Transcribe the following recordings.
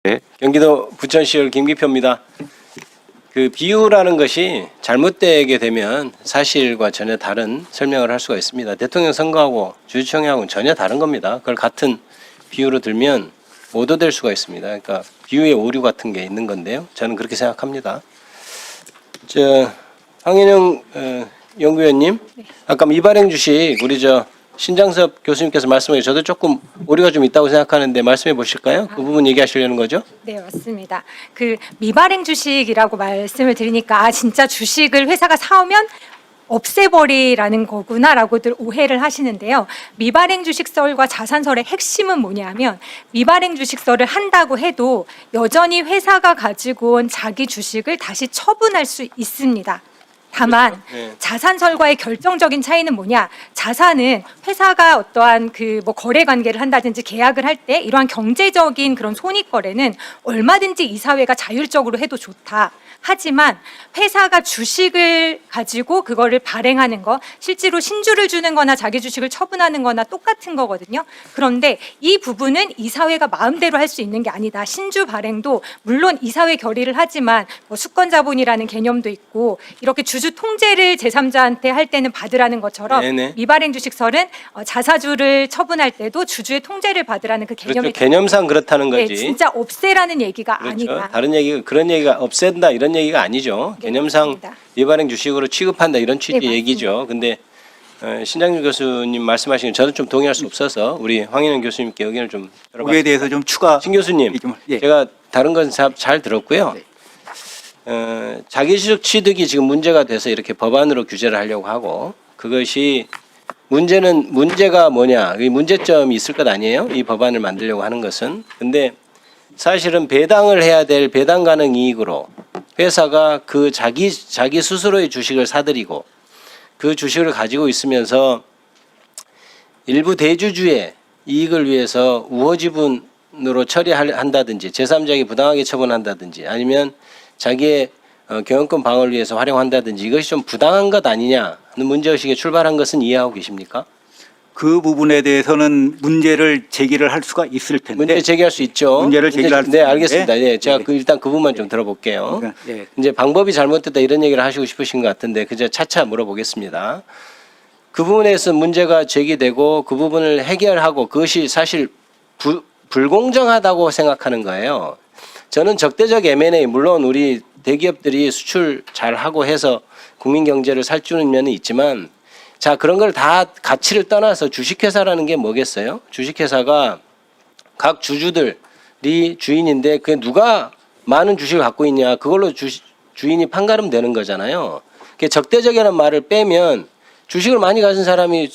네. 경기도 부천시의원 김기표입니다. 그 비유라는 것이 잘못되게 되면 사실과 전혀 다른 설명을 할 수가 있습니다. 대통령 선거하고 주주총회하고는 전혀 다른 겁니다. 그걸 같은 비유로 들면 오도될 수가 있습니다. 그러니까 비유의 오류 같은 게 있는 건데요. 저는 그렇게 생각합니다. 황인영 연구위원님, 아까 미발행 주식 우리 신장섭 교수님께서 말씀해 저도 조금 오류가 좀 있다고 생각하는데 말씀해 보실까요? 그 부분 얘기하시려는 거죠? 네, 맞습니다. 그 미발행 주식이라고 말씀을 드리니까 진짜 주식을 회사가 사오면 없애버리라는 거구나라고들 오해를 하시는데요. 미발행 주식설과 자산설의 핵심은 뭐냐면 미발행 주식설을 한다고 해도 여전히 회사가 가지고 온 자기 주식을 다시 처분할 수 있습니다. 다만 네. 자산설과의 결정적인 차이는 뭐냐? 자산은 회사가 어떠한 거래 관계를 한다든지 계약을 할 때 이러한 경제적인 그런 손익 거래는 얼마든지 이사회가 자율적으로 해도 좋다. 하지만 회사가 주식을 가지고 그거를 발행하는 거, 실제로 신주를 주는 거나 자기 주식을 처분하는 거나 똑같은 거거든요. 그런데 이 부분은 이사회가 마음대로 할 수 있는 게 아니다. 신주 발행도 물론 이사회 결의를 하지만 수권 자본이라는 개념도 있고 이렇게 주주 통제를 제3자한테 할 때는 받으라는 것처럼 네네. 미발행 주식설은 자사주를 처분할 때도 주주의 통제를 받으라는 그 개념이 그렇죠. 개념상 그렇다는 네, 거지. 진짜 없애라는 얘기가 그렇죠. 아니다. 다른 얘기가 그런 얘기가 없앤다 이런 얘기가 아니죠. 네, 개념상 맞습니다. 미발행 주식으로 취급한다 이런 취지의 네, 얘기죠. 근데 신장준 교수님 말씀하신 건 저는 좀 동의할 수 없어서 우리 황인영 교수님께 의견을 좀 들어봤습니다. 거기에 대해서 좀 추가. 신 교수님, 예. 제가 다른 건 잘 들었고요. 네. 자기주식 취득이 지금 문제가 돼서 이렇게 법안으로 규제를 하려고 하고 그것이 문제가 뭐냐, 이 문제점이 있을 것 아니에요? 이 법안을 만들려고 하는 것은. 근데 사실은 배당을 해야 될 배당 가능 이익으로 회사가 그 자기 스스로의 주식을 사들이고 그 주식을 가지고 있으면서 일부 대주주의 이익을 위해서 우호 지분으로 처리한다든지 제3자에게 부당하게 처분한다든지 아니면 자기의 경영권 방어를 위해서 활용한다든지 이것이 좀 부당한 것 아니냐는 문제의식에 출발한 것은 이해하고 계십니까? 그 부분에 대해서는 문제를 제기를 할 수가 있을 텐데. 문제 제기할 수 있죠. 문제를 제기할 수 네, 있는데. 알겠습니다. 네, 제가 네. 일단 그 부분만 좀 들어볼게요. 그러니까, 예. 이제 방법이 잘못됐다 이런 얘기를 하시고 싶으신 것 같은데 그저 차차 물어보겠습니다. 그 부분에서 문제가 제기되고 그 부분을 해결하고 그것이 사실 불공정하다고 생각하는 거예요. 저는 적대적 M&A 물론 우리 대기업들이 수출 잘하고 해서 국민 경제를 살찌우는 면이 있지만 자 그런 걸 다 가치를 떠나서 주식회사라는 게 뭐겠어요? 주식회사가 각 주주들이 주인인데 그 누가 많은 주식을 갖고 있냐 그걸로 주인이 판가름 되는 거잖아요. 적대적이라는 말을 빼면 주식을 많이 가진 사람이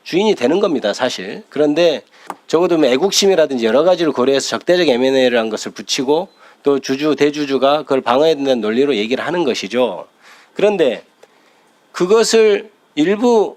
주인이 되는 겁니다, 사실. 그런데 적어도 애국심이라든지 여러 가지를 고려해서 적대적 M&A를 한 것을 붙이고 또 대주주가 그걸 방어해야 된다는 논리로 얘기를 하는 것이죠. 그런데 그것을 일부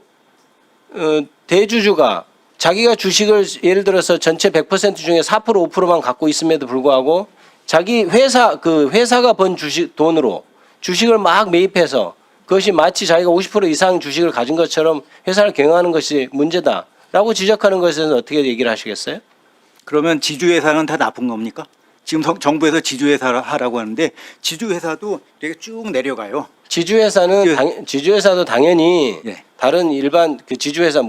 대주주가 자기가 주식을 예를 들어서 전체 100% 중에 4% 5%만 갖고 있음에도 불구하고 자기 회사가 번 돈으로 주식을 막 매입해서 그것이 마치 자기가 50% 이상 주식을 가진 것처럼 회사를 경영하는 것이 문제다라고 지적하는 것에 대해서 어떻게 얘기를 하시겠어요? 그러면 지주회사는 다 나쁜 겁니까? 지금 정부에서 지주회사를 하라고 하는데 지주회사도 이렇게 쭉 내려가요. 지주회사도 당연히 예. 다른 일반 그 지주회사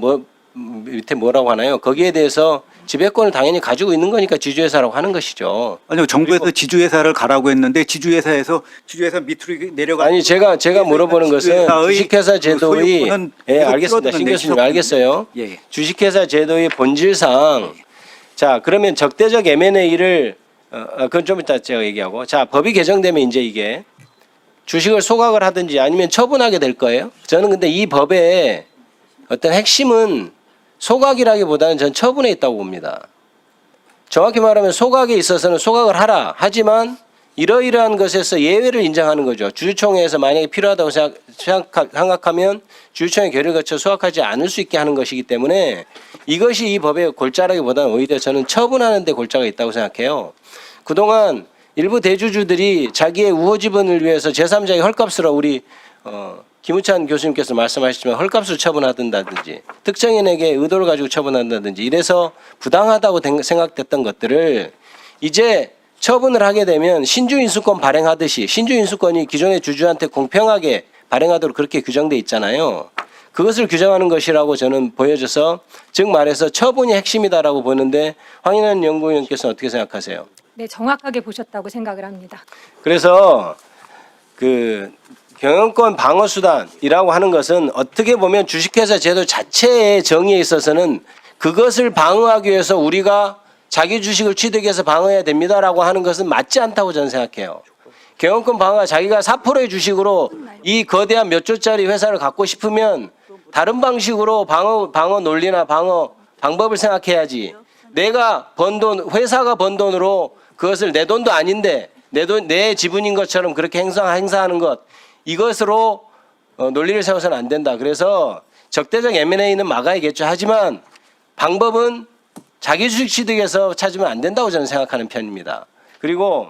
밑에 뭐라고 하나요? 거기에 대해서 지배권을 당연히 가지고 있는 거니까 지주회사라고 하는 것이죠. 아니요, 정부에서 지주회사를 가라고 했는데 지주회사 밑으로 내려가. 아니 제가 물어보는 것은 주식회사 제도의 알겠습니다. 신 교수님 알겠어요. 예. 주식회사 제도의 본질상 자 그러면 적대적 M&A를 그건 좀 이따 제가 얘기하고 자 법이 개정되면 이제 이게 주식을 소각을 하든지 아니면 처분하게 될 거예요. 저는 근데 이 법의 어떤 핵심은 소각이라기보다는 전 처분에 있다고 봅니다. 정확히 말하면 소각에 있어서는 소각을 하라. 하지만 이러이러한 것에서 예외를 인정하는 거죠. 주주총회에서 만약에 필요하다고 생각하면 주주총회 결의를 거쳐 소각하지 않을 수 있게 하는 것이기 때문에 이것이 이 법의 골자라기보다는 오히려 저는 처분하는 데 골자가 있다고 생각해요. 그동안 일부 대주주들이 자기의 우호 지분을 위해서 제3자의 헐값으로 우리 김우찬 교수님께서 말씀하셨지만 헐값을 처분하든다든지 특정인에게 의도를 가지고 처분한다든지 이래서 부당하다고 생각됐던 것들을 이제 처분을 하게 되면 신주인수권 발행하듯이 신주인수권이 기존의 주주한테 공평하게 발행하도록 그렇게 규정돼 있잖아요. 그것을 규정하는 것이라고 저는 보여져서 즉 말해서 처분이 핵심이다라고 보는데 황인환 연구위원께서는 어떻게 생각하세요? 네, 정확하게 보셨다고 생각을 합니다. 그래서 그 경영권 방어 수단이라고 하는 것은 어떻게 보면 주식회사 제도 자체의 정의에 있어서는 그것을 방어하기 위해서 우리가 자기 주식을 취득해서 방어해야 됩니다라고 하는 것은 맞지 않다고 저는 생각해요. 경영권 방어가 자기가 4%의 주식으로 이 거대한 몇 조짜리 회사를 갖고 싶으면 다른 방식으로 방어 논리나 방어 방법을 생각해야지. 내가 번 돈, 회사가 번 돈으로 그것을 내 돈도 아닌데 내 지분인 것처럼 그렇게 행사하는 것, 이것으로 논리를 세워서는 안 된다. 그래서 적대적 M&A는 막아야겠죠. 하지만 방법은 자기 주식 취득에서 찾으면 안 된다고 저는 생각하는 편입니다. 그리고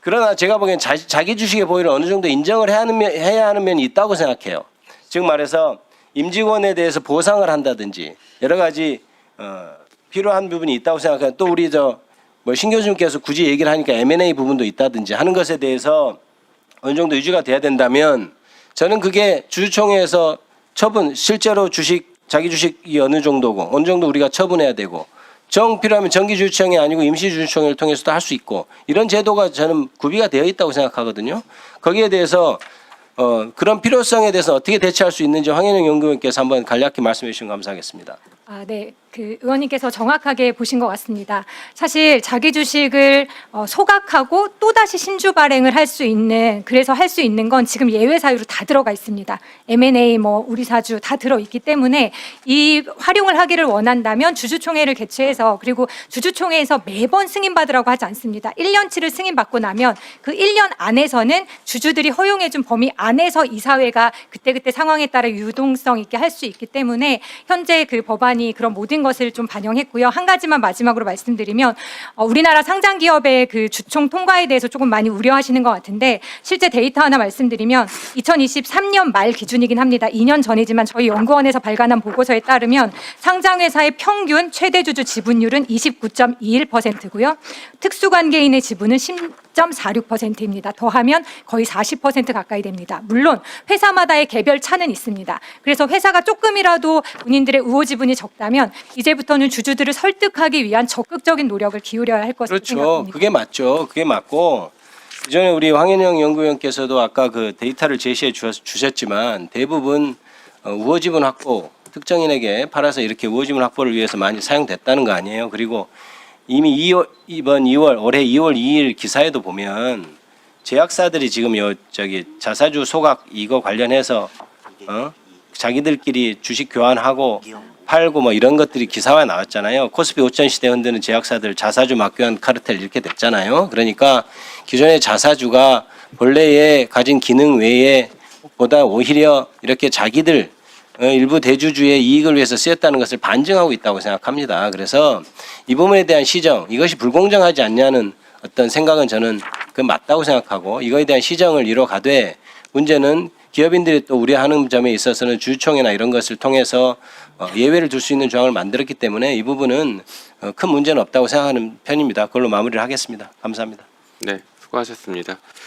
그러나 제가 보기엔 자기 주식의 보유를 어느 정도 인정을 해야 하는 면이 있다고 생각해요. 즉 말해서 임직원에 대해서 보상을 한다든지 여러 가지 필요한 부분이 있다고 생각해요. 또 우리 신 교수님께서 굳이 얘기를 하니까 M&A 부분도 있다든지 하는 것에 대해서 어느 정도 유지가 돼야 된다면 저는 그게 주주총회에서 처분, 실제로 자기 주식이 어느 정도고 어느 정도 우리가 처분해야 되고 필요하면 정기주주총회 아니고 임시주주총회를 통해서도 할 수 있고 이런 제도가 저는 구비가 되어 있다고 생각하거든요. 거기에 대해서 그런 필요성에 대해서 어떻게 대처할 수 있는지 황현영 연구위원께서 한번 간략히 말씀해 주시면 감사하겠습니다. 네. 그 의원님께서 정확하게 보신 것 같습니다. 사실 자기 주식을 소각하고 또다시 신주 발행을 할 수 있는, 그래서 할 수 있는 건 지금 예외 사유로 다 들어가 있습니다. M&A, 우리 사주 다 들어있기 때문에 이 활용을 하기를 원한다면 주주총회를 개최해서, 그리고 주주총회에서 매번 승인받으라고 하지 않습니다. 1년치를 승인받고 나면 그 1년 안에서는 주주들이 허용해준 범위 안에서 이사회가 그때그때 상황에 따라 유동성 있게 할 수 있기 때문에 현재 그 법안이 그런 모든 것을 좀 반영했고요. 한 가지만 마지막으로 말씀드리면 우리나라 상장 기업의 그 주총 통과에 대해서 조금 많이 우려하시는 것 같은데 실제 데이터 하나 말씀드리면 2023년 말 기준이긴 합니다. 2년 전이지만 저희 연구원에서 발간한 보고서에 따르면 상장회사의 평균 최대 주주 지분율은 29.21%고요. 특수관계인의 지분은 10.46%입니다. 더하면 거의 40% 가까이 됩니다. 물론 회사마다의 개별 차는 있습니다. 그래서 회사가 조금이라도 본인들의 우호 지분이 적다면 이제부터는 주주들을 설득하기 위한 적극적인 노력을 기울여야 할 것으로 그렇죠. 생각합니다. 그게 맞죠. 그게 맞고 이전에 우리 황현영 연구위원께서도 아까 그 데이터를 제시해 주셨지만 대부분 우호 지분 확보, 특정인에게 팔아서 이렇게 우호 지분 확보를 위해서 많이 사용됐다는 거 아니에요. 그리고 이미 이번 2월 올해 2월 2일 기사에도 보면 제약사들이 지금 자사주 소각 이거 관련해서 자기들끼리 주식 교환하고 팔고 이런 것들이 기사화에 나왔잖아요. 코스피 5천 시대 흔드는 제약사들 자사주 맞교환 카르텔 이렇게 됐잖아요. 그러니까 기존의 자사주가 본래의 가진 기능 외에 보다 오히려 이렇게 자기들 일부 대주주의 이익을 위해서 쓰였다는 것을 반증하고 있다고 생각합니다. 그래서 이 부분에 대한 시정, 이것이 불공정하지 않냐는 어떤 생각은 저는 그 맞다고 생각하고 이거에 대한 시정을 이뤄가되 문제는 기업인들이 또 우려하는 점에 있어서는 주주총회나 이런 것을 통해서 예외를 둘 수 있는 조항을 만들었기 때문에 이 부분은 큰 문제는 없다고 생각하는 편입니다. 그걸로 마무리를 하겠습니다. 감사합니다. 네, 수고하셨습니다.